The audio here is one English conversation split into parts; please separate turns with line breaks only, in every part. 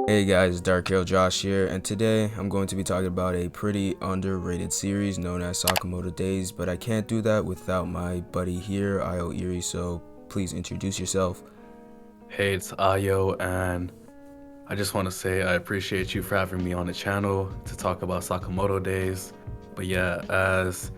Hey guys, Dark Hero Josh here, and today I'm going to be talking about a pretty underrated series known as Sakamoto Days, but I can't do that without my buddy here, Io Iri, so please introduce yourself.
Hey, it's Ayo, and I just want to say I appreciate you for having me on the channel to talk about Sakamoto Days. But yeah, as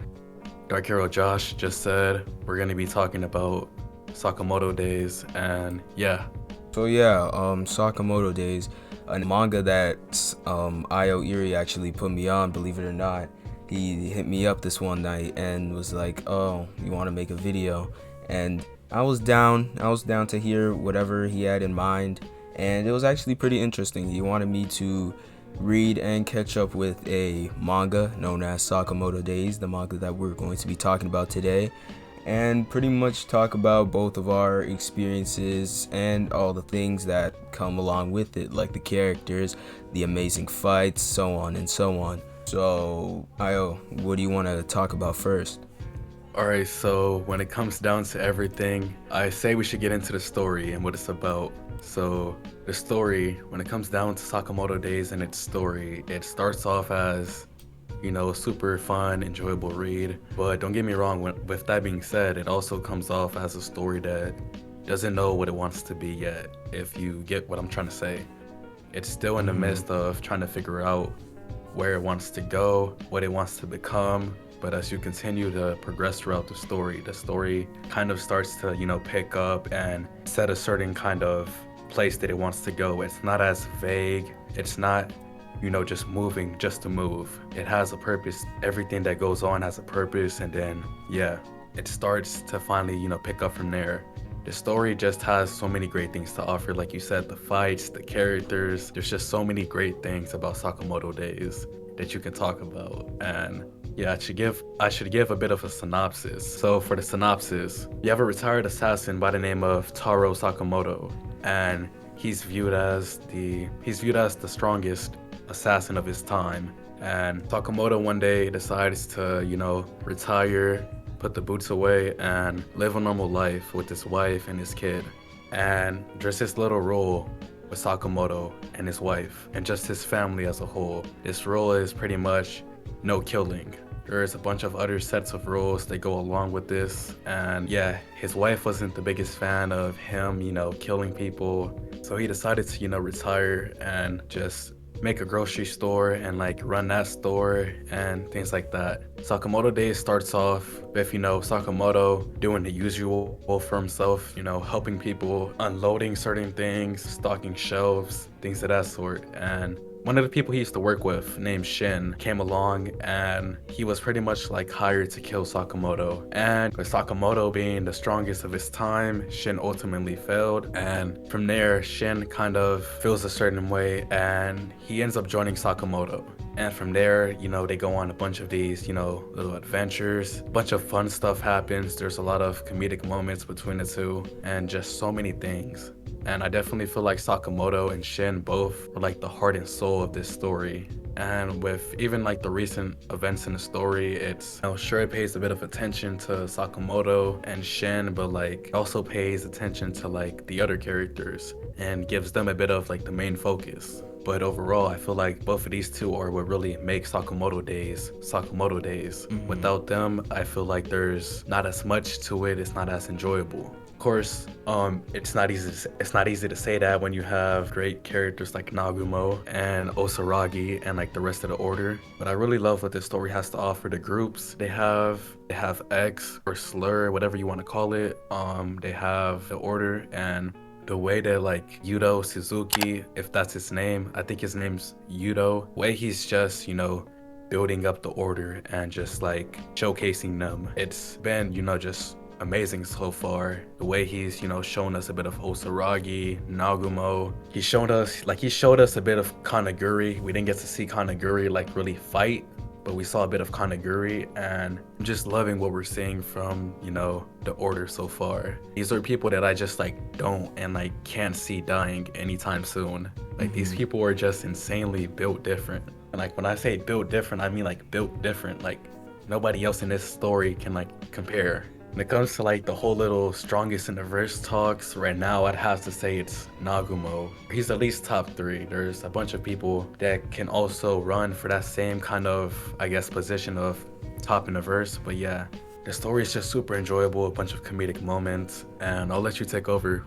Dark Hero Josh just said, we're going to be talking about Sakamoto Days, and yeah.
Sakamoto Days, a manga that Io Iri actually put me on, believe it or not. He hit me up this one night and was like, "Oh, you want to make a video?" And I was down. I was down to hear whatever he had in mind, and it was actually pretty interesting. He wanted me to read and catch up with a manga known as Sakamoto Days, the manga that we're going to be talking about today, and pretty much talk about both of our experiences and all the things that come along with it, like the characters, the amazing fights, so on and so on. So, Io, what do you want to talk about first?
Alright, so when it comes down to everything, I say we should get into the story and what it's about. So, the story, when it comes down to Sakamoto Days and its story, it starts off as super fun, enjoyable read. But don't get me wrong, with that being said, it also comes off as a story that doesn't know what it wants to be yet, if you get what I'm trying to say. It's still in the midst of trying to figure out where it wants to go, what it wants to become. But as you continue to progress throughout the story kind of starts to, pick up and set a certain kind of place that it wants to go. It's not as vague. It's not just moving just to move. It has a purpose. Everything that goes on has a purpose, and then, yeah, it starts to finally, pick up from there. The story just has so many great things to offer. Like you said, the fights, the characters, there's just so many great things about Sakamoto Days that you can talk about. And yeah, I should give a bit of a synopsis. So for the synopsis, you have a retired assassin by the name of Taro Sakamoto, and he's viewed as the strongest assassin of his time. And Sakamoto one day decides to, retire, put the boots away, and live a normal life with his wife and his kid. And there's this little rule with Sakamoto and his wife, and just his family as a whole. This rule is pretty much no killing. There's a bunch of other sets of rules that go along with this, and yeah, his wife wasn't the biggest fan of him, killing people. So he decided to, retire and just make a grocery store and like run that store and things like that. Sakamoto Days starts off with, Sakamoto doing the usual for himself, helping people, unloading certain things, stocking shelves, things of that sort. And one of the people he used to work with, named Shin, came along and he was pretty much like hired to kill Sakamoto. And with Sakamoto being the strongest of his time, Shin ultimately failed. And from there, Shin kind of feels a certain way and he ends up joining Sakamoto. And from there, they go on a bunch of these, little adventures. A bunch of fun stuff happens. There's a lot of comedic moments between the two and just so many things. And I definitely feel like Sakamoto and Shin both are like the heart and soul of this story. And with even like the recent events in the story, it's sure it pays a bit of attention to Sakamoto and Shin, but like also pays attention to like the other characters and gives them a bit of like the main focus. But overall, I feel like both of these two are what really make Sakamoto Days Sakamoto Days. Without them, I feel like there's not as much to it. It's not as enjoyable. Of course, it's not easy to say that when you have great characters like Nagumo and Osaragi and like the rest of the order. But I really love what this story has to offer. The groups they have X or Slur, whatever you want to call it. They have the order, and the way that like Yudo Suzuki, if that's his name, I think his name's Yudo, way he's just, building up the order and just like showcasing them. It's been, just amazing so far. The way he's, shown us a bit of Osaragi, Nagumo. He showed us a bit of Kanaguri. We didn't get to see Kanaguri like really fight, but we saw a bit of Kanaguri, and I'm just loving what we're seeing from, the order so far. These are people that I just like don't and like can't see dying anytime soon. Like these people are just insanely built different. And like when I say built different, I mean like built different. Like nobody else in this story can like compare. When it comes to like the whole little strongest in the verse talks, right now I'd have to say it's Nagumo. He's at least top three. There's a bunch of people that can also run for that same kind of, I guess, position of top in the verse. But yeah, the story is just super enjoyable, a bunch of comedic moments, and I'll let you take over.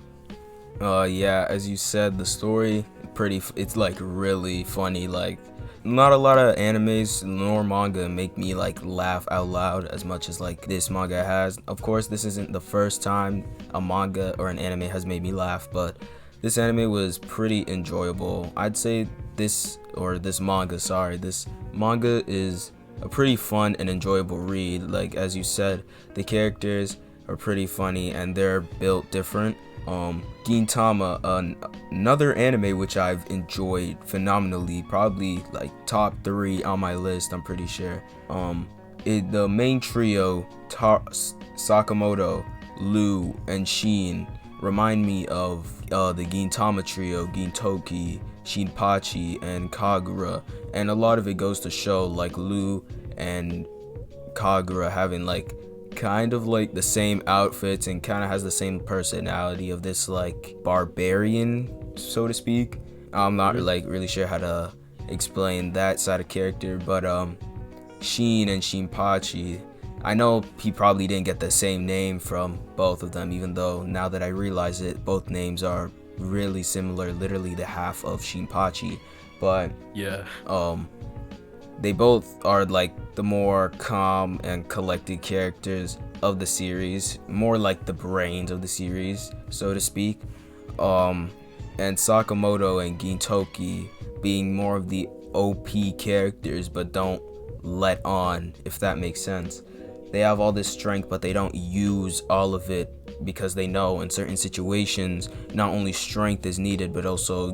Yeah, as you said, the story it's like really funny. Like, not a lot of animes nor manga make me like laugh out loud as much as like this manga has. Of course, this isn't the first time a manga or an anime has made me laugh, but this anime was pretty enjoyable. I'd say this manga is a pretty fun and enjoyable read. Like, as you said, the characters are pretty funny and they're built different. Gintama, another anime which I've enjoyed phenomenally, probably like top 3 on my list, I'm pretty sure. The main trio, Sakamoto, Lu, and Shin, remind me of the Gintama trio, Gintoki, Shinpachi, and Kagura, and a lot of it goes to show like Lu and Kagura having like kind of like the same outfits and kind of has the same personality of this like barbarian, so to speak. I'm not like really sure how to explain that side of character, but Shin and Shinpachi, I know he probably didn't get the same name from both of them, even though now that I realize it, both names are really similar, literally the half of Shinpachi. But
Yeah.
they both are like the more calm and collected characters of the series, more like the brains of the series, so to speak. And Sakamoto and Gintoki being more of the OP characters, but don't let on, if that makes sense. They have all this strength, but they don't use all of it because they know in certain situations, not only strength is needed, but also,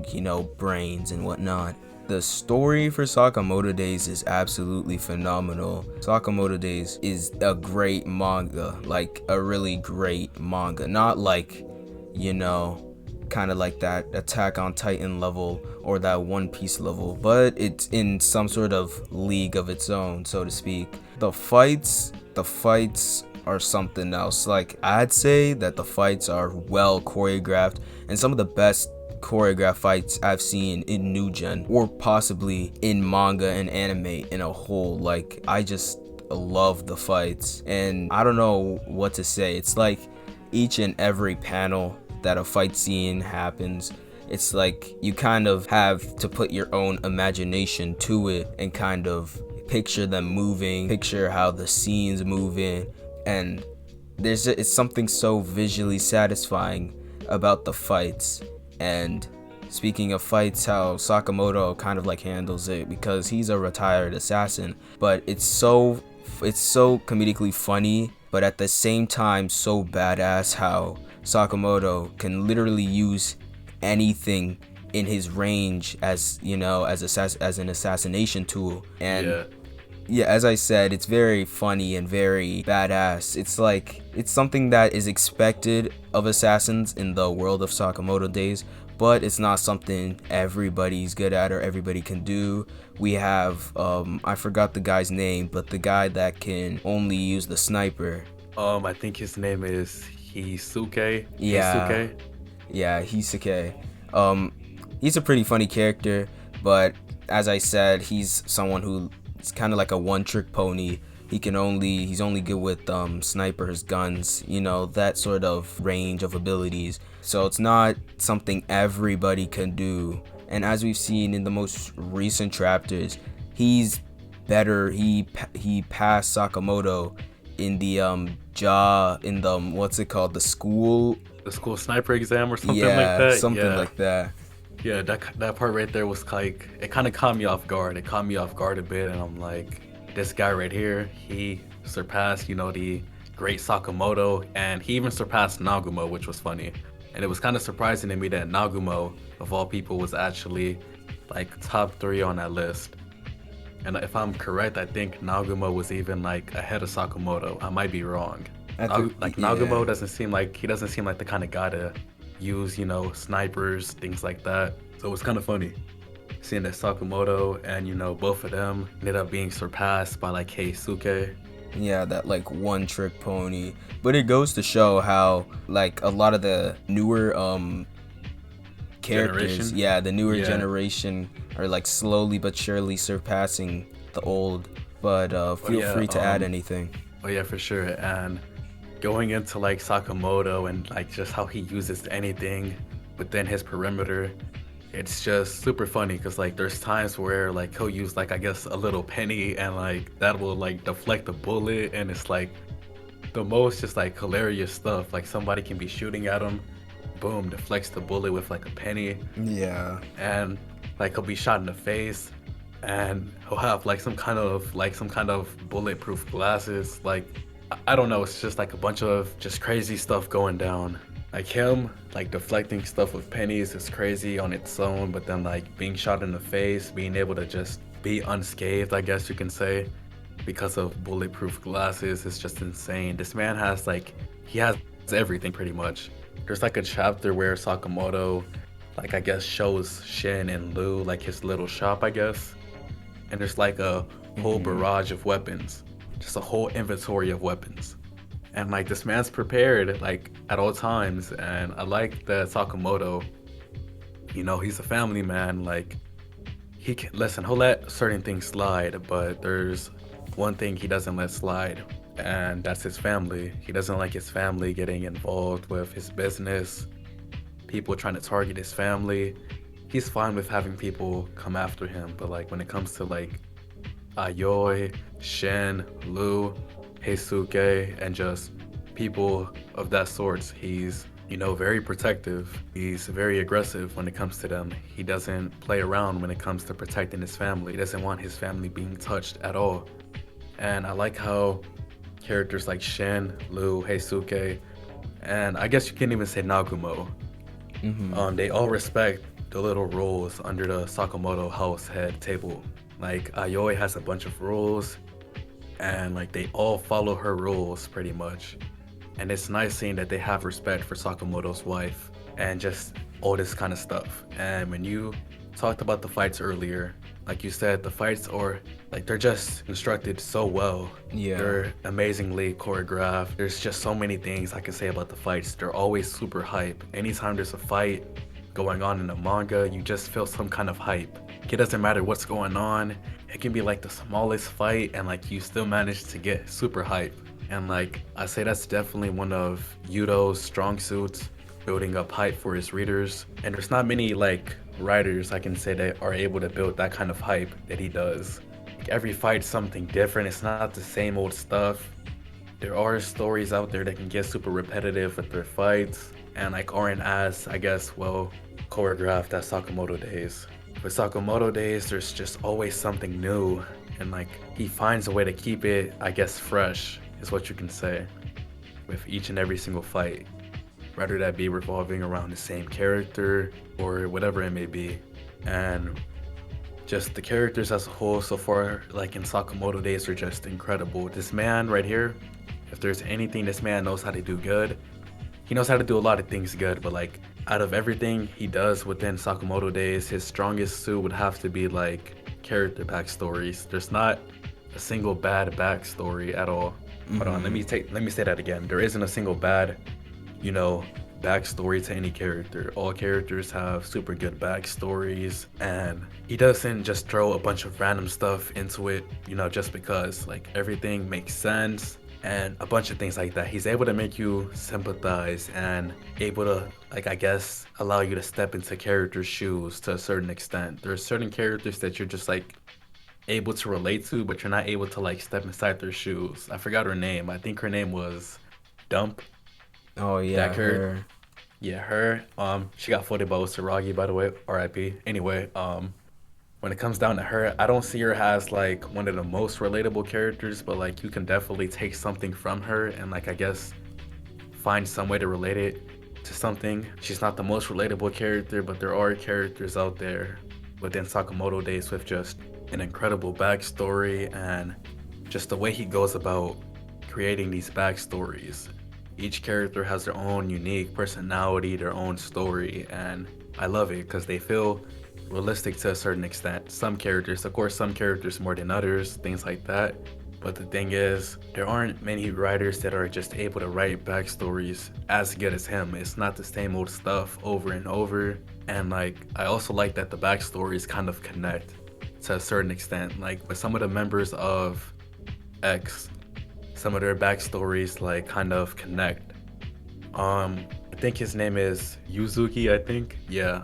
brains and whatnot. The story for Sakamoto Days is absolutely phenomenal. Sakamoto Days is a great manga, like a really great manga. Not like, kind of like that Attack on Titan level or that One Piece level, but it's in some sort of league of its own, so to speak. The fights are something else. Like, I'd say that the fights are well choreographed and some of the best choreographed fights I've seen in new gen, or possibly in manga and anime in a whole. Like, I just love the fights, and I don't know what to say. It's like each and every panel that a fight scene happens, it's like you kind of have to put your own imagination to it and kind of picture them moving, picture how the scenes move in, and it's something so visually satisfying about the fights. And speaking of fights, how Sakamoto kind of like handles it, because he's a retired assassin, but it's so comedically funny, but at the same time so badass how Sakamoto can literally use anything in his range as an assassination tool. And yeah, as I said, it's very funny and very badass. It's something that is expected of assassins in the world of Sakamoto Days, but it's not something everybody's good at or everybody can do. We have, I forgot the guy's name, but the guy that can only use the sniper.
I think his name is Hisuke.
Yeah.
Hisuke.
Yeah, Hisuke. He's a pretty funny character, but as I said, he's someone who is kind of like a one-trick pony. He's only good with snipers, guns, that sort of range of abilities. So it's not something everybody can do. And as we've seen in the most recent chapters, he's better. He passed Sakamoto in the what's it called, the school
Sniper exam or something like
yeah,
that.
something like that.
Yeah, that part right there was like, it kind of caught me off guard. It caught me off guard a bit, and I'm like, this guy right here, he surpassed, the great Sakamoto, and he even surpassed Nagumo, which was funny. And it was kind of surprising to me that Nagumo, of all people, was actually like top 3 on that list. And if I'm correct, I think Nagumo was even like ahead of Sakamoto. I might be wrong. Nagumo doesn't seem like the kind of guy to use, snipers, things like that. So it was kind of funny seeing that Sakamoto and, both of them ended up being surpassed by like Keisuke.
Yeah, that like one trick pony. But it goes to show how like a lot of the newer characters,
Generation.
yeah, the newer
Yeah.
generation are like slowly but surely surpassing the old. But
Oh
feel
yeah.
free to add anything.
Oh yeah, for sure. And going into like Sakamoto and like just how he uses anything within his perimeter, it's just super funny because like there's times where like he'll use like I guess a little penny and like that will like deflect the bullet, and it's like the most just like hilarious stuff. Like somebody can be shooting at him, boom, deflects the bullet with like a penny,
Yeah.
and like he'll be shot in the face, and he'll have like some kind of bulletproof glasses. Like I don't know, it's just like a bunch of just crazy stuff going down. Like him like deflecting stuff with pennies is crazy on its own, but then like being shot in the face, being able to just be unscathed, I guess you can say, because of bulletproof glasses is just insane. This man has like he has everything pretty much. There's like a chapter where Sakamoto like I guess shows Shin and Lu like his little shop, I guess. And there's like a whole barrage of weapons. Just a whole inventory of weapons. And like this man's prepared like at all times, and I like that Sakamoto, he's a family man. Like he can listen, he'll let certain things slide, but there's one thing he doesn't let slide, and that's his family. He doesn't like his family getting involved with his business, people trying to target his family. He's fine with having people come after him, but like when it comes to like Ayoi, Shen, Lu, Heisuke, and just people of that sort, he's very protective. He's very aggressive when it comes to them. He doesn't play around when it comes to protecting his family. He doesn't want his family being touched at all. And I like how characters like Shen, Lu, Heisuke, and I guess you can even say Nagumo, they all respect the little rules under the Sakamoto house head table. Like Ayoi has a bunch of rules, and like they all follow her rules pretty much. And it's nice seeing that they have respect for Sakamoto's wife and just all this kind of stuff. And when you talked about the fights earlier, like you said, the fights are like they're just constructed so well.
Yeah.
They're amazingly choreographed. There's just so many things I can say about the fights. They're always super hype. Anytime there's a fight going on in a manga, you just feel some kind of hype. It doesn't matter what's going on. It can be like the smallest fight and like you still manage to get super hype. And like I say that's definitely one of Yudo's strong suits, building up hype for his readers. And there's not many like writers I can say that are able to build that kind of hype that he does. Like every fight's something different. It's not the same old stuff. There are stories out there that can get super repetitive with their fights and like aren't as, I guess, well choreographed as Sakamoto Days. With Sakamoto Days, there's just always something new, and like he finds a way to keep it, I guess, fresh is what you can say, with each and every single fight, whether that be revolving around the same character or whatever it may be. And just the characters as a whole so far, like in Sakamoto Days, are just incredible. This man right here, if there's anything this man knows how to do good, he knows how to do a lot of things good, but like out of everything he does within Sakamoto Days, his strongest suit would have to be like character backstories. There's not a single bad backstory at all. Hold on, let me say that again. There isn't a single bad, backstory to any character. All characters have super good backstories, and he doesn't just throw a bunch of random stuff into it, just because. Like everything makes sense and a bunch of things like that. He's able to make you sympathize and able to, like, I guess, allow you to step into characters' shoes to a certain extent. There are certain characters that you're just like able to relate to, but you're not able to like step inside their shoes. I forgot her name. I think her name was Dump.
Oh yeah,
That character.
her.
Yeah, her. She got floated by Usaragi, by the way. R.I.P. Anyway, when it comes down to her, I don't see her as like one of the most relatable characters, but like you can definitely take something from her and like I guess find some way to relate it to something. She's not the most relatable character, but there are characters out there within Sakamoto Days with just an incredible backstory and just the way he goes about creating these backstories. Each character has their own unique personality, their own story, and I love it because they feel realistic to a certain extent. Some characters, of course, some characters more than others, things like that. But the thing is, there aren't many writers that are just able to write backstories as good as him. It's not the same old stuff over and over. And like, I also like that the backstories kind of connect to a certain extent. Like with some of the members of X, some of their backstories like kind of connect. I think his name is Yuzuki, I think. Yeah.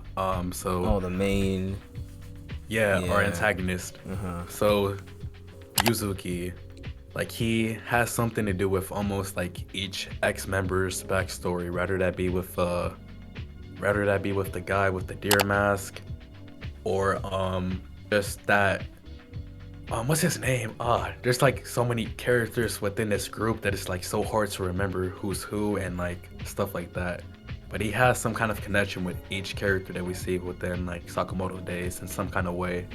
So
Oh, the main.
yeah, our
Yeah.
antagonist.
Uh-huh.
So Yuzuki, like he has something to do with almost like each ex-member's backstory, rather that be with the guy with the deer mask, or just that what's his name? There's like so many characters within this group that it's like so hard to remember who's who and like stuff like that. But he has some kind of connection with each character that we see within like Sakamoto Days in some kind of way.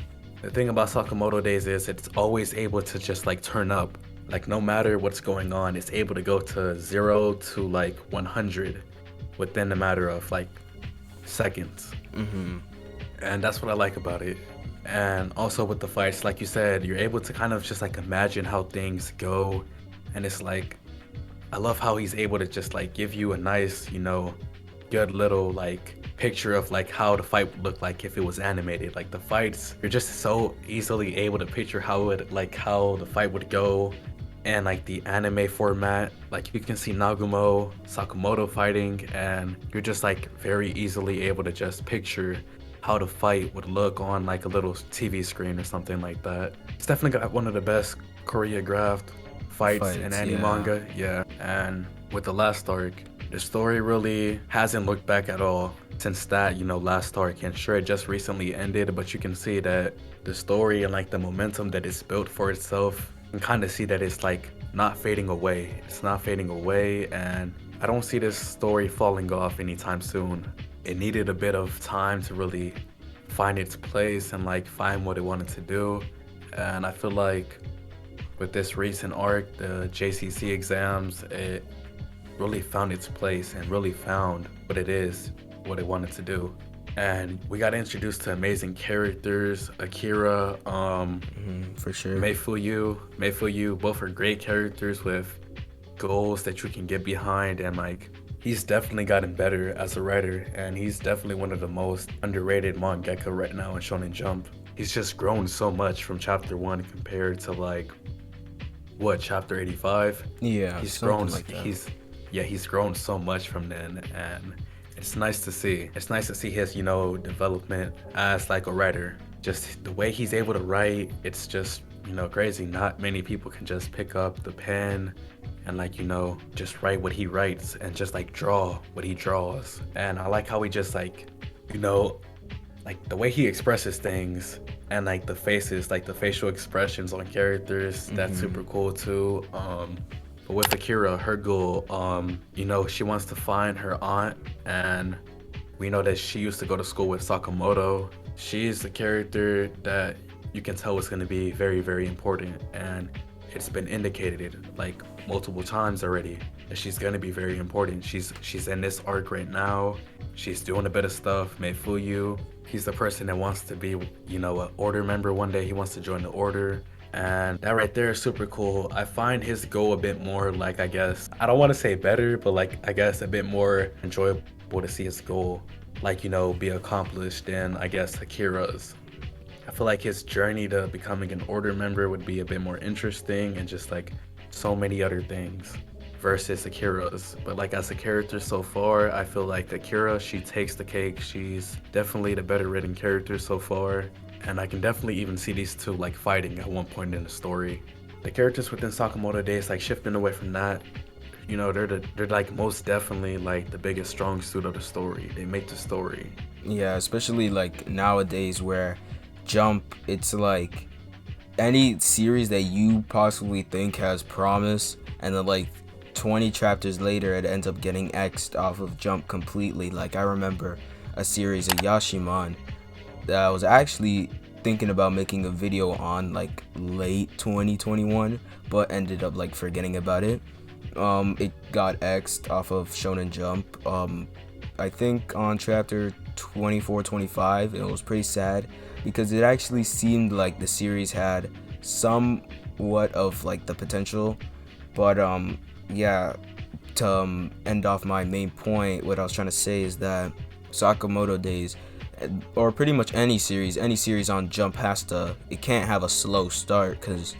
The thing about Sakamoto Days is it's always able to just like turn up. Like no matter what's going on, it's able to go to 0 to like 100 within a matter of like seconds. And that's what I like about it. And also with the fights, like you said, you're able to kind of just like imagine how things go. And it's like, I love how he's able to just like give you a nice, good little like picture of like how the fight would look like if it was animated. Like the fights, you're just so easily able to picture how the fight would go. And like the anime format, like you can see Nagumo, Sakamoto fighting, and you're just like very easily able to just picture how the fight would look on like a little TV screen or something like that. It's definitely got one of the best choreographed fights in any
yeah.
manga, yeah. And with the last arc, the story really hasn't looked back at all since that, last arc. And sure, it just recently ended, but you can see that the story and like the momentum that it's built for itself, you can kind of see that it's like not fading away. It's not fading away, and I don't see this story falling off anytime soon. It needed a bit of time to really find its place and like find what it wanted to do. And I feel like with this recent arc, the JCC exams, it really found its place and really found what it wanted to do. And we got introduced to amazing characters, Akira,
For sure.
Meifuyu, both are great characters with goals that you can get behind, and like he's definitely gotten better as a writer, and he's definitely one of the most underrated mangaka right now in Shonen Jump. He's just grown so much from chapter 1 compared to like chapter 85.
Yeah,
He's
something
grown
like that.
he's grown so much from then, and it's nice to see. It's nice to see his, development as like a writer. Just the way he's able to write, it's just, crazy. Not many people can just pick up the pen and like, just write what he writes and just like draw what he draws. And I like how he just like, like the way he expresses things and like the faces, like the facial expressions on characters, that's super cool too. But with Akira, her goal, she wants to find her aunt, and we know that she used to go to school with Sakamoto. She's the character that you can tell is going to be very, very important, and it's been indicated like multiple times already that she's going to be very important. She's in this arc right now. She's doing a bit of stuff. Meifuyu, he's the person that wants to be, an order member one day. He wants to join the order. And that right there is super cool. I find his goal a bit more like, I guess, I don't want to say better, but like, I guess a bit more enjoyable to see his goal, like, be accomplished than, I guess, Akira's. I feel like his journey to becoming an order member would be a bit more interesting and just like so many other things versus Akira's. But like as a character so far, I feel like Akira, she takes the cake. She's definitely the better written character so far. And I can definitely even see these two like fighting at one point in the story. The characters within Sakamoto Days, like shifting away from that, they're like most definitely like the biggest strong suit of the story. They make the story.
Yeah, especially like nowadays where Jump, it's like any series that you possibly think has promise, and then like 20 chapters later it ends up getting X'd off of Jump completely. Like I remember a series of Yashiman that I was actually thinking about making a video on like late 2021, but ended up like forgetting about it. It got X'd off of Shonen Jump. I think on chapter 24, 25, it was pretty sad because it actually seemed like the series had some somewhat of like the potential, but yeah, to end off my main point, what I was trying to say is that Sakamoto Days, or pretty much any series on Jump it can't have a slow start, because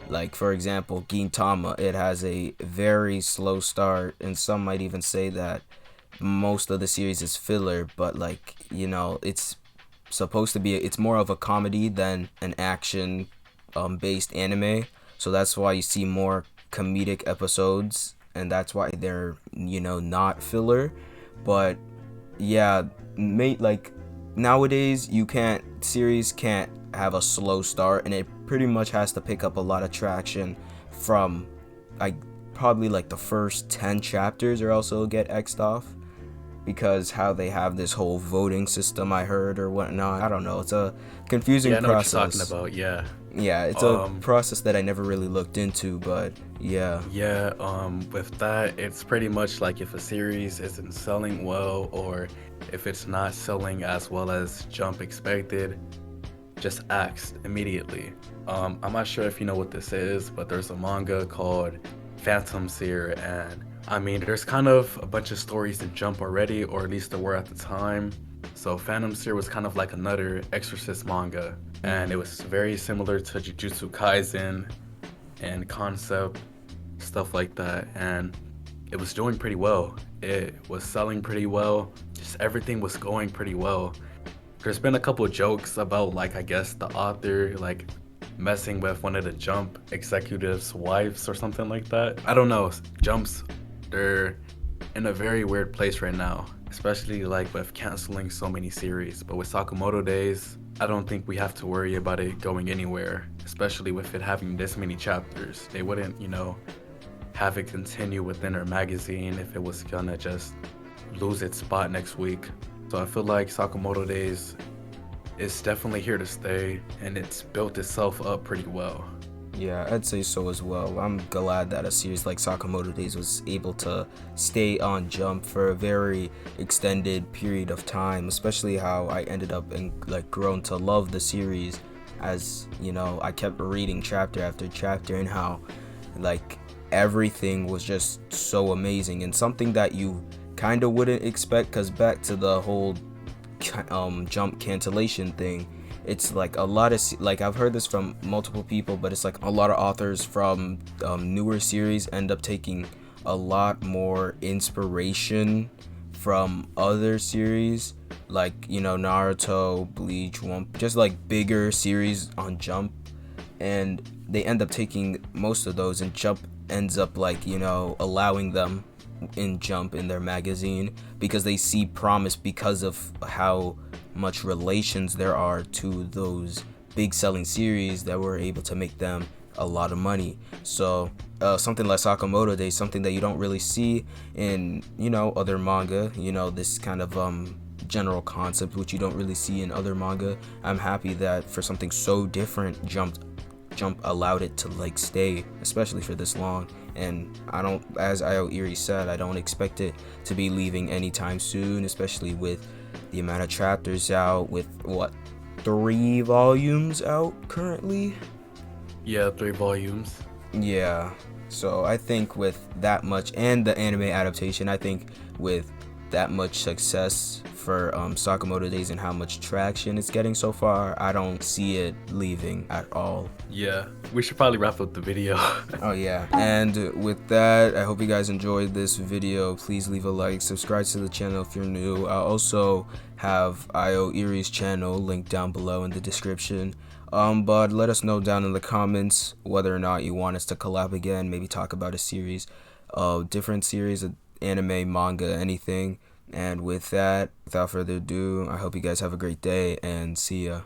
like for example Gintama, it has a very slow start, and some might even say that most of the series is filler, but like, it's supposed to be, it's more of a comedy than an action based anime, so that's why you see more comedic episodes, and that's why they're not filler. But yeah, mate, like nowadays series can't have a slow start, and it pretty much has to pick up a lot of traction from like probably like the first 10 chapters, or else it'll get x'd off, because how they have this whole voting system, I heard, or whatnot. I don't know, it's a confusing
Yeah, I know what you're
process.
talking about. Yeah.
Yeah, it's a process that I never really looked into, but yeah.
Yeah, with that, it's pretty much like if a series isn't selling well, or if it's not selling as well as Jump expected, just axed immediately. I'm not sure if you know what this is, but there's a manga called Phantom Seer, and I mean, there's kind of a bunch of stories in Jump already, or at least there were at the time. So Phantom Seer was kind of like another Exorcist manga, and it was very similar to Jujutsu Kaisen and concept, stuff like that, and it was doing pretty well. It was selling pretty well. Just everything was going pretty well. There's been a couple of jokes about, like, I guess the author like messing with one of the Jump executives' wives or something like that. I don't know. Jumps, they're in a very weird place right now, especially like with canceling so many series. But with Sakamoto Days, I don't think we have to worry about it going anywhere, especially with it having this many chapters. They wouldn't, have it continue within our magazine if it was gonna just lose its spot next week. So I feel like Sakamoto Days is definitely here to stay, and it's built itself up pretty well.
Yeah, I'd say so as well. I'm glad that a series like Sakamoto Days was able to stay on Jump for a very extended period of time, especially how I ended up and like grown to love the series, as I kept reading chapter after chapter, and how like everything was just so amazing, and something that you kind of wouldn't expect, because back to the whole Jump cancellation thing, it's like a lot of like, I've heard this from multiple people, but it's like a lot of authors from newer series end up taking a lot more inspiration from other series, like Naruto, Bleach, just like bigger series on Jump, and they end up taking most of those, and Jump ends up like allowing them in Jump in their magazine, because they see promise because of how much relations there are to those big selling series that were able to make them a lot of money. So something like Sakamoto Days, something that you don't really see in other manga, this kind of general concept which you don't really see in other manga. I'm happy that for something so different, Jump allowed it to like stay, especially for this long. And I don't, as Io Iri said, I don't expect it to be leaving anytime soon, especially with the amount of chapters out, with 3 volumes out currently.
Yeah, 3 volumes.
Yeah, so I think with that much, and the anime adaptation, I think with that much success for Sakamoto Days and how much traction it's getting so far, I don't see it leaving at all.
Yeah, we should probably wrap up the video.
Oh yeah, and with that, I hope you guys enjoyed this video. Please leave a like, subscribe to the channel if you're new. I also have Io Iri's channel linked down below in the description. But let us know down in the comments whether or not you want us to collab again, maybe talk about a series, different series of anime, manga, anything. And with that, without further ado, I hope you guys have a great day, and see ya.